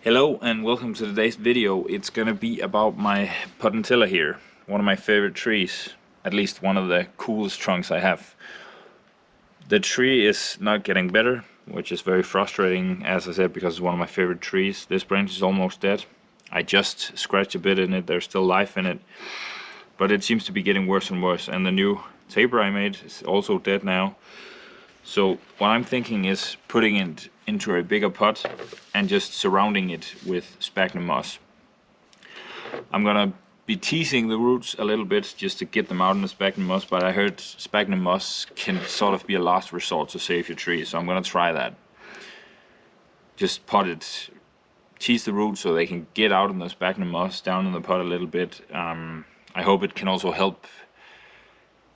Hello and welcome to today's video. It's gonna be about my Potentilla here, one of my favorite trees, at least one of the coolest trunks I have. The tree is not getting better, which is very frustrating, as I said, because it's one of my favorite trees. This branch is almost dead. I just scratched a bit in it, there's still life in it, but it seems to be getting worse and worse, and the new taper I made is also dead now. So what I'm thinking is putting it into a bigger pot and just surrounding it with sphagnum moss. I'm gonna be teasing the roots a little bit just to get them out in the sphagnum moss, but I heard sphagnum moss can sort of be a last resort to save your tree, so I'm gonna try that. Just pot it, tease the roots so they can get out in the sphagnum moss down in the pot a little bit. I hope it can also help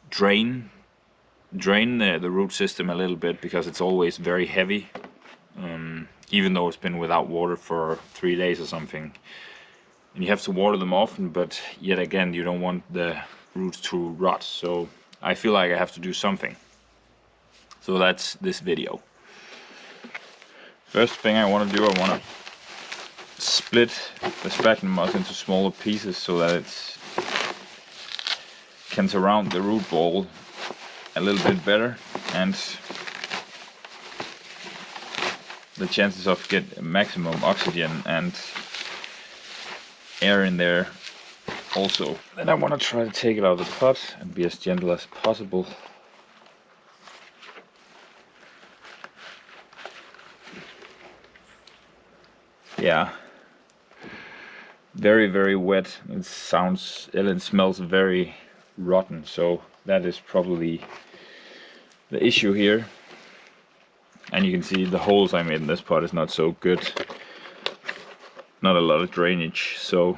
drain the root system a little bit, because it's always very heavy, even though it's been without water for 3 days or something. And you have to water them often, but yet again you don't want the roots to rot, so I feel like I have to do something. So that's this video. First thing I want to do, I want to split the sphagnum moss into smaller pieces so that it can surround the root ball a little bit better, and the chances of get maximum oxygen and air in there also. Then I want to try to take it out of the pot and be as gentle as possible. Yeah, very wet. It smells very rotten, so that is probably the issue here. And you can see the holes I made in this pot is not so good, not a lot of drainage, so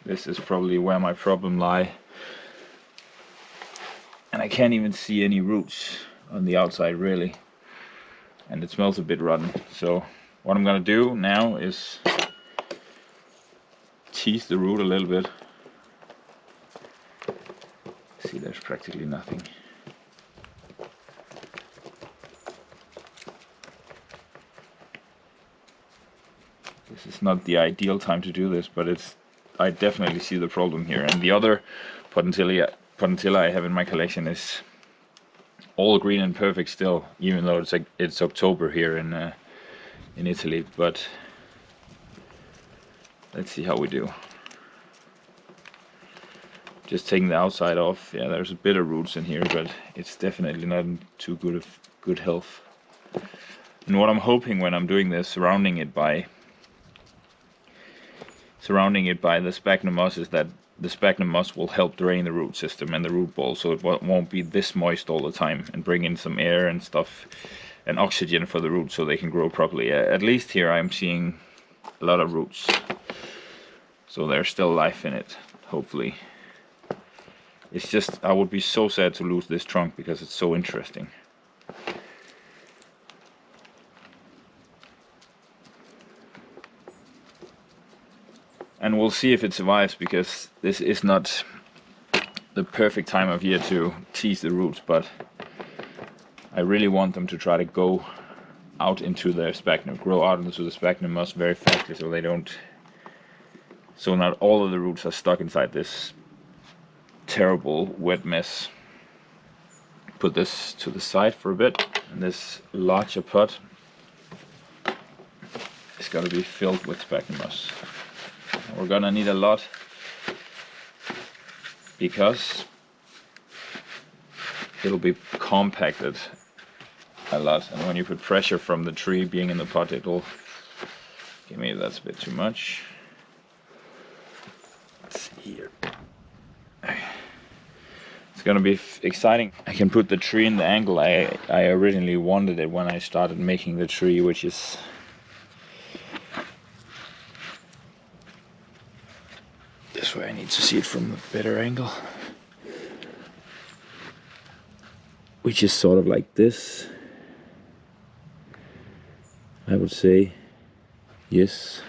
this is probably where my problem lie. And I can't even see any roots on the outside really, and it smells a bit rotten. So what I'm gonna do now is tease the root a little bit. See, there's practically nothing. This is not the ideal time to do this, but I definitely see the problem here. And the other Potentilla I have in my collection is all green and perfect still, even though it's October here in Italy. But let's see how we do. Just taking the outside off. Yeah, there's a bit of roots in here, but it's definitely not in too good health. And what I'm hoping when I'm doing this, surrounding it by the sphagnum moss, is that the sphagnum moss will help drain the root system and the root ball, so it won't be this moist all the time, and bring in some air and stuff and oxygen for the roots so they can grow properly. At least here I'm seeing a lot of roots, so there's still life in it, hopefully. It's just, I would be so sad to lose this trunk because it's so interesting. And we'll see if it survives, because this is not the perfect time of year to tease the roots, but I really want them to try to go out into the sphagnum, grow out into the sphagnum moss very fastly, so not all of the roots are stuck inside this terrible wet mess. Put this to the side for a bit, and this larger pot is going to be filled with sphagnum moss. We're gonna need a lot, because it'll be compacted a lot, and when you put pressure from the tree being in the pot, it'll, okay, maybe that's a bit too much. Let's see here. It's gonna be exciting. I can put the tree in the angle I originally wanted it when I started making the tree, which is this way. I need to see it from a better angle, which is sort of like this, I would say. Yes.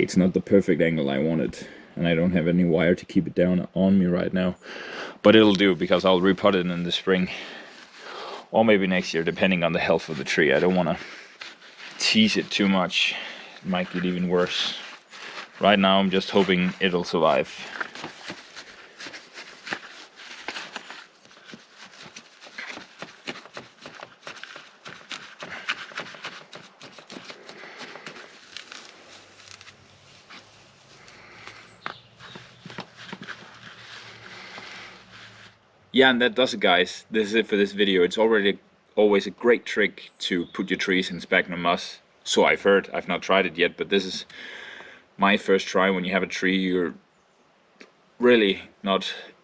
it's not the perfect angle I wanted, and I don't have any wire to keep it down on me right now. But it'll do, because I'll repot it in the spring, or maybe next year, depending on the health of the tree. I don't want to tease it too much. It might get even worse. Right now I'm just hoping it'll survive. Yeah, and that does it, guys. This is it for this video. It's always a great trick to put your trees in sphagnum moss. So I've heard. I've not tried it yet, but this is my first try. When you have a tree you really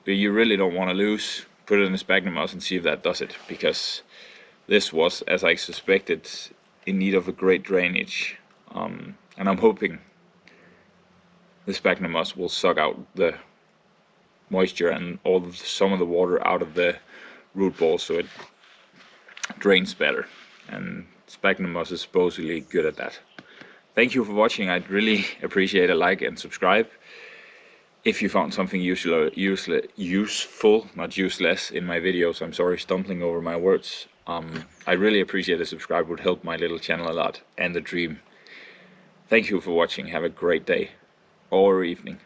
don't want to lose, put it in the sphagnum moss and see if that does it. Because this was, as I suspected, in need of a great drainage. And I'm hoping the sphagnum moss will suck out the moisture and some of the water out of the root ball, so it drains better, and sphagnum moss is supposedly good at that. Thank you for watching. I'd really appreciate a like and subscribe if you found something useful, not useless, in my videos. I'm sorry, stumbling over my words. I really appreciate a subscribe. Would help my little channel a lot and the dream. Thank you for watching. Have a great day or evening.